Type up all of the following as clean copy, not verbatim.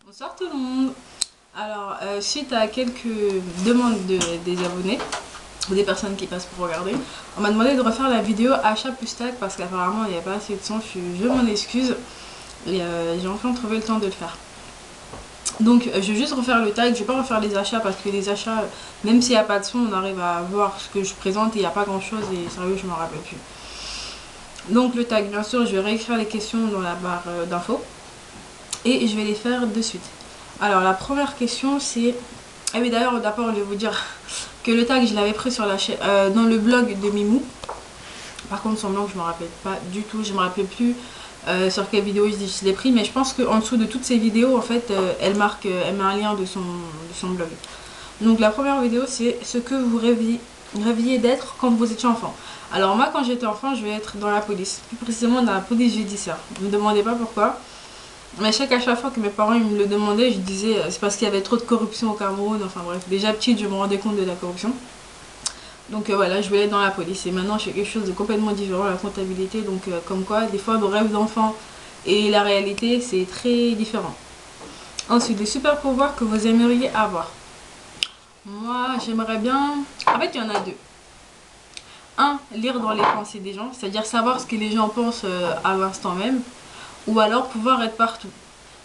Bonsoir tout le monde. Alors, suite à quelques demandes des abonnés ou des personnes qui passent pour regarder, on m'a demandé de refaire la vidéo achat plus tag parce qu'apparemment il n'y a pas assez de son. Je m'en excuse et j'ai enfin trouvé le temps de le faire. Donc, je vais juste refaire le tag. Je vais pas refaire les achats parce que les achats, même s'il n'y a pas de son, on arrive à voir ce que je présente et il n'y a pas grand chose et sérieux, je m'en rappelle plus. Donc, le tag, bien sûr, je vais réécrire les questions dans la barre d'infos. Et je vais les faire de suite. Alors la première question c'est... Ah oui d'ailleurs d'abord je vais vous dire que le tag je l'avais pris sur la chaîne, dans le blog de Mimou. Par contre son blog je me rappelle pas du tout, je me rappelle plus sur quelle vidéo je l'ai pris. Mais je pense qu'en dessous de toutes ces vidéos en fait elle met un lien de son blog. Donc la première vidéo c'est ce que vous rêviez d'être quand vous étiez enfant. Alors moi quand j'étais enfant je vais être dans la police, plus précisément dans la police judiciaire. Ne me demandez pas pourquoi. Mais à chaque fois que mes parents ils me le demandaient, je disais c'est parce qu'il y avait trop de corruption au Cameroun. Enfin bref, déjà petite, je me rendais compte de la corruption. Donc voilà, je voulais être dans la police. Et maintenant, je fais quelque chose de complètement différent, la comptabilité. Donc comme quoi, des fois, nos rêves d'enfant et la réalité, c'est très différent. Ensuite, les super pouvoirs que vous aimeriez avoir. Moi, j'aimerais bien... En fait, il y en a deux. Un, lire dans les pensées des gens, c'est-à-dire savoir ce que les gens pensent à l'instant même. Ou alors pouvoir être partout.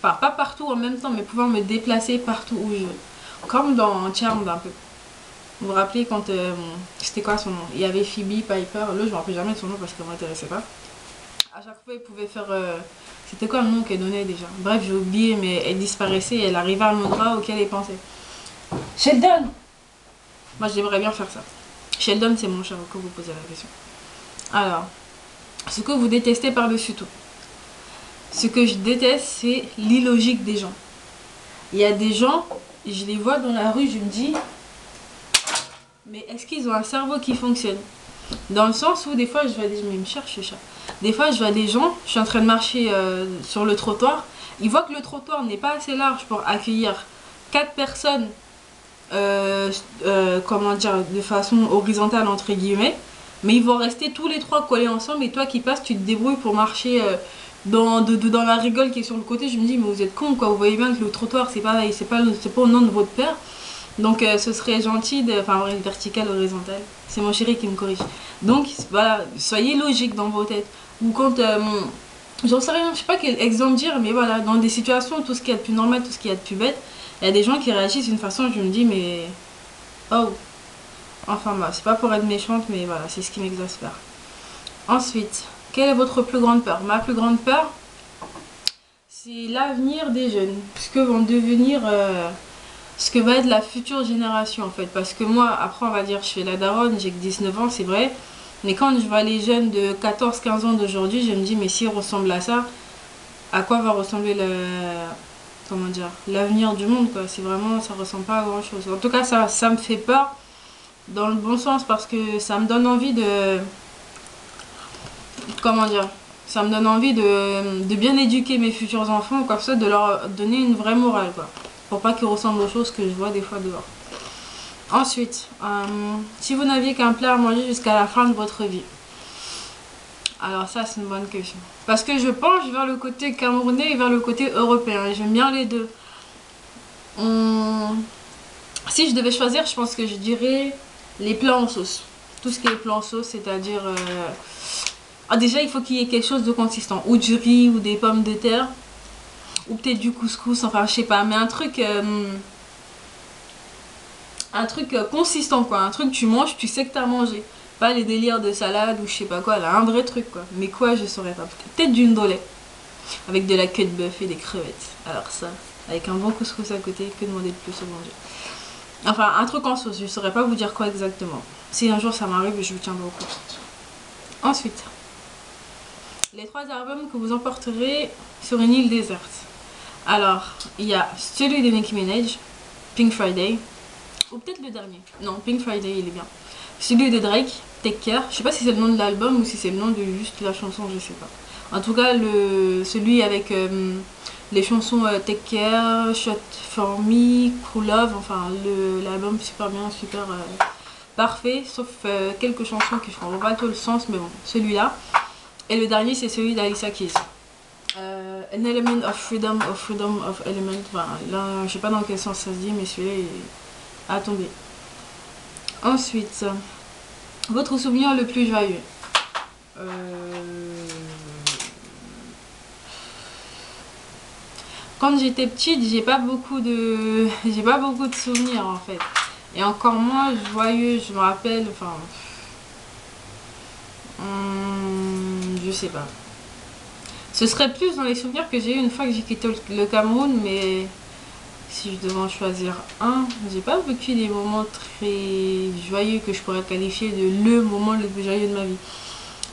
Enfin, pas partout en même temps, mais pouvoir me déplacer partout où je veux. Comme dans Charmed un peu. Vous vous rappelez quand... c'était quoi son nom? Il y avait Phoebe, Piper. Là, je me rappelle jamais de son nom parce qu'elle ne m'intéressait pas. À chaque fois, il pouvait faire... c'était quoi le nom qu'elle donnait déjà? Bref, j'ai oublié, mais elle disparaissait et elle arrivait à l'endroit auquel elle pensait. Sheldon! Moi, j'aimerais bien faire ça. Sheldon, c'est mon chat, que vous posez la question. Alors, ce que vous détestez par-dessus tout. Ce que je déteste, c'est l'illogique des gens. Il y a des gens, je les vois dans la rue, je me dis, mais est-ce qu'ils ont un cerveau qui fonctionne? Dans le sens où des fois, je vois des gens, ils me cherchent, ce chat. Des fois, je vois des gens, je suis en train de marcher sur le trottoir, ils voient que le trottoir n'est pas assez large pour accueillir 4 personnes, comment dire, de façon horizontale, entre guillemets, mais ils vont rester tous les trois collés ensemble et toi qui passes, tu te débrouilles pour marcher... dans la rigole qui est sur le côté. Je me dis mais vous êtes con quoi, vous voyez bien que le trottoir c'est pas au nom de votre père. Donc ce serait gentil de... Enfin vertical, horizontal, c'est mon chéri qui me corrige. Donc voilà, soyez logique dans vos têtes. Ou quand j'en sais rien, je sais pas quel exemple dire, mais voilà, dans des situations tout ce qu'il y a de plus normal, tout ce qu'il y a de plus bête, il y a des gens qui réagissent d'une façon, je me dis mais oh, enfin bah, c'est pas pour être méchante, mais voilà, c'est ce qui m'exaspère. Ensuite, quelle est votre plus grande peur? Ma plus grande peur, c'est l'avenir des jeunes. Ce que vont devenir, ce que va être la future génération en fait. Parce que moi, après on va dire, je fais la daronne, j'ai que 19 ans, c'est vrai. Mais quand je vois les jeunes de 14-15 ans d'aujourd'hui, je me dis, mais s'ils ressemblent à ça, à quoi va ressembler comment dire, l'avenir du monde quoi? C'est vraiment, ça ressemble pas à grand chose. En tout cas, ça me fait peur dans le bon sens parce que ça me donne envie de... Comment dire, ça me donne envie de bien éduquer mes futurs enfants, comme ça, de leur donner une vraie morale, quoi. Pour pas qu'ils ressemblent aux choses que je vois des fois dehors. Ensuite, si vous n'aviez qu'un plat à manger jusqu'à la fin de votre vie. Alors ça, c'est une bonne question. Parce que je penche vers le côté camerounais et vers le côté européen. J'aime bien les deux. Si je devais choisir, je pense que je dirais les plats en sauce. Tout ce qui est plat en sauce, c'est-à-dire... Ah, déjà, il faut qu'il y ait quelque chose de consistant. Ou du riz, ou des pommes de terre. Ou peut-être du couscous, enfin, je sais pas. Mais un truc consistant, quoi. Un truc que tu manges, tu sais que t'as mangé. Pas les délires de salade ou je sais pas quoi. Là, un vrai truc, quoi. Mais quoi, je saurais pas. Peut-être du ndolé. Avec de la queue de bœuf et des crevettes. Alors ça, avec un bon couscous à côté, que demander de plus au manger. Enfin, un truc en sauce. Je saurais pas vous dire quoi exactement. Si un jour ça m'arrive, je vous tiendrai au courant. Ensuite... les 3 albums que vous emporterez sur une île déserte. Alors, il y a celui de Nicki Minaj, Pink Friday, ou peut-être le dernier. Non, Pink Friday, il est bien. Celui de Drake, Take Care. Je sais pas si c'est le nom de l'album ou si c'est le nom de juste la chanson, je sais pas. En tout cas, celui avec les chansons Take Care, Shot for Me, Cool Love, enfin l'album super bien, super parfait, sauf quelques chansons qui feront pas tout le sens, mais bon, celui-là. Et le dernier, c'est celui d'Alicia Keys. An element of freedom of element. Enfin, là, je sais pas dans quel sens ça se dit, mais celui-là est à tomber. Ensuite, votre souvenir le plus joyeux. Quand j'étais petite, j'ai pas beaucoup de souvenirs en fait. Et encore moins joyeux, je me rappelle, enfin, je sais pas. Ce serait plus dans les souvenirs que j'ai eu une fois que j'ai quitté le Cameroun, mais si je devais en choisir un, j'ai pas vécu des moments très joyeux que je pourrais qualifier de le moment le plus joyeux de ma vie.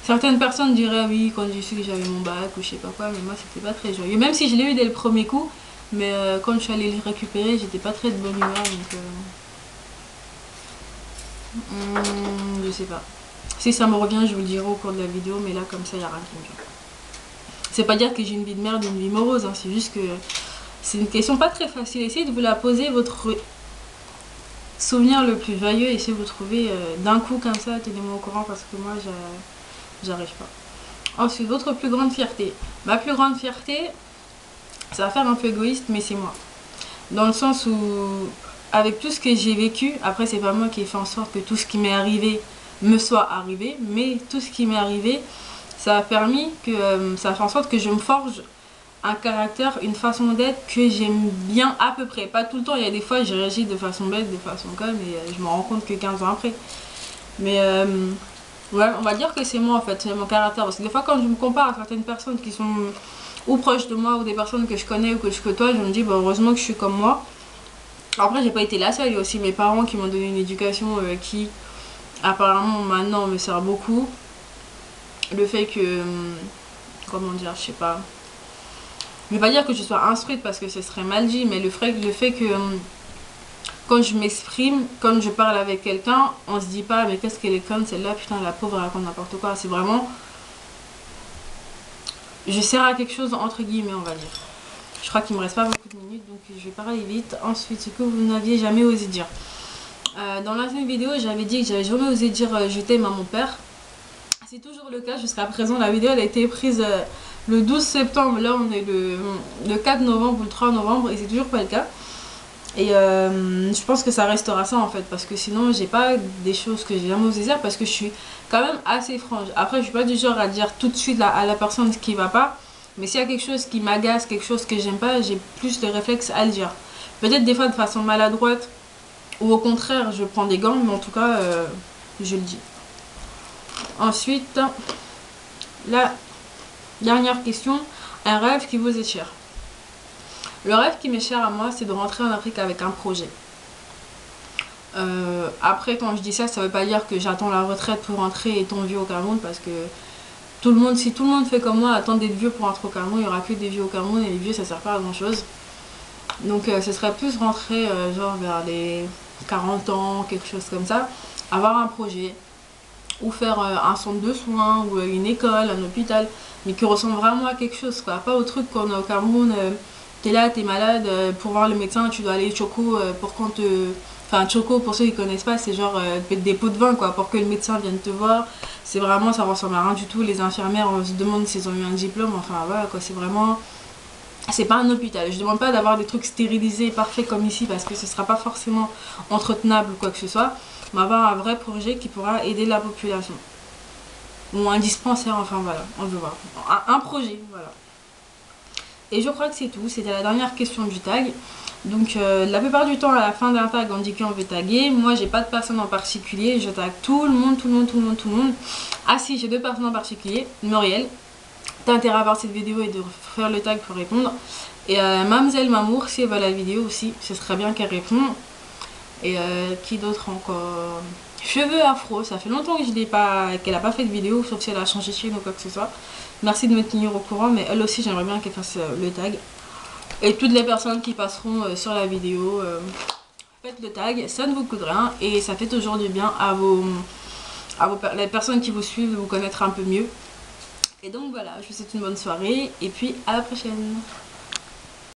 Certaines personnes diraient oui, quand j'ai su que j'avais mon bac ou je sais pas quoi, mais moi c'était pas très joyeux. Même si je l'ai eu dès le premier coup, mais quand je suis allée le récupérer, j'étais pas très de bonne humeur, donc je sais pas. Si ça me revient, je vous le dirai au cours de la vidéo, mais là comme ça, il n'y a rien qui me vient. C'est pas dire que j'ai une vie de merde ou une vie morose, hein, c'est juste que c'est une question pas très facile. Essayez de vous la poser, votre souvenir le plus joyeux, essayez de vous trouver d'un coup comme ça, tenez-moi au courant parce que moi j'arrive pas. Ensuite, votre plus grande fierté. Ma plus grande fierté, ça va faire un peu égoïste, mais c'est moi. Dans le sens où, avec tout ce que j'ai vécu, après c'est pas moi qui ai fait en sorte que tout ce qui m'est arrivé me soit arrivé, mais tout ce qui m'est arrivé, ça a permis que, ça a fait en sorte que je me forge un caractère, une façon d'être que j'aime bien à peu près. Pas tout le temps, il y a des fois je réagis de façon bête, de façon conne, et je me rends compte que 15 ans après. Mais ouais, on va dire que c'est moi en fait, c'est mon caractère. Parce que des fois quand je me compare à certaines personnes qui sont ou proches de moi ou des personnes que je connais ou que je côtoie, je me dis bah, heureusement que je suis comme moi. Après j'ai pas été la seule, il y a aussi mes parents qui m'ont donné une éducation qui apparemment maintenant me sert beaucoup. Le fait que, comment dire, je sais pas, je vais pas dire que je sois instruite parce que ce serait mal dit, mais le fait que quand je m'exprime, quand je parle avec quelqu'un, on se dit pas mais qu'est-ce qu'elle est conne celle-là, putain la pauvre elle raconte n'importe quoi. C'est vraiment, je sers à quelque chose entre guillemets on va dire. Je crois qu'il me reste pas beaucoup de minutes donc je vais parler vite. Ensuite, ce que vous n'aviez jamais osé dire. Dans l'ancienne vidéo j'avais dit que j'avais jamais osé dire je t'aime à mon père. C'est toujours le cas jusqu'à présent. La vidéo elle a été prise le 12 septembre, là on est le 4 novembre ou le 3 novembre et c'est toujours pas le cas. Et je pense que ça restera ça en fait parce que sinon j'ai pas des choses que j'ai jamais osé dire parce que je suis quand même assez franche. Après je suis pas du genre à dire tout de suite à la personne ce qui va pas, mais s'il y a quelque chose qui m'agace, quelque chose que j'aime pas, j'ai plus de réflexe à le dire. Peut-être des fois de façon maladroite ou au contraire je prends des gants, mais en tout cas je le dis. Ensuite, la dernière question, un rêve qui vous est cher. Le rêve qui m'est cher à moi, c'est de rentrer en Afrique avec un projet. Après, quand je dis ça, ça veut pas dire que j'attends la retraite pour rentrer étant vieux au Cameroun, parce que tout le monde, si tout le monde fait comme moi, attend d'être vieux pour rentrer au Cameroun, il n'y aura que des vieux au Cameroun, et les vieux ça sert pas à grand chose. Donc ce serait plus rentrer genre vers les 40 ans, quelque chose comme ça, avoir un projet, ou faire un centre de soins, ou une école, un hôpital, mais qui ressemble vraiment à quelque chose, quoi. Pas au truc qu'on a au Cameroun, t'es là, t'es malade, pour voir le médecin, tu dois aller choco pour qu'on te... Enfin, choco, pour ceux qui connaissent pas, c'est genre des pots de vin, quoi, pour que le médecin vienne te voir. C'est vraiment, ça ressemble à rien du tout. Les infirmières, on se demande s'ils ont eu un diplôme, enfin voilà, quoi, c'est vraiment... C'est pas un hôpital. Je demande pas d'avoir des trucs stérilisés, parfaits comme ici, parce que ce sera pas forcément entretenable ou quoi que ce soit, mais avoir un vrai projet qui pourra aider la population. Ou un dispensaire, enfin voilà, on veut voir. Un projet, voilà. Et je crois que c'est tout, c'était la dernière question du tag. Donc la plupart du temps à la fin d'un tag on dit qu'on veut taguer. Moi j'ai pas de personne en particulier, je tag tout le monde. Ah si, j'ai deux personnes en particulier, Muriel. T'as intérêt à voir cette vidéo et de faire le tag pour répondre. Et Mamzelle Mamour, si elle voit la vidéo aussi, ce serait bien qu'elle réponde. Et qui d'autre encore? Cheveux afro, ça fait longtemps que je l'ai pas, qu'elle a pas fait de vidéo, sauf si elle a changé de chaîne ou quoi que ce soit. Merci de me tenir au courant, mais elle aussi j'aimerais bien qu'elle fasse le tag. Et toutes les personnes qui passeront sur la vidéo, faites le tag, ça ne vous coûte rien et ça fait toujours du bien à les personnes qui vous suivent de vous connaître un peu mieux. Et donc voilà, je vous souhaite une bonne soirée et puis à la prochaine.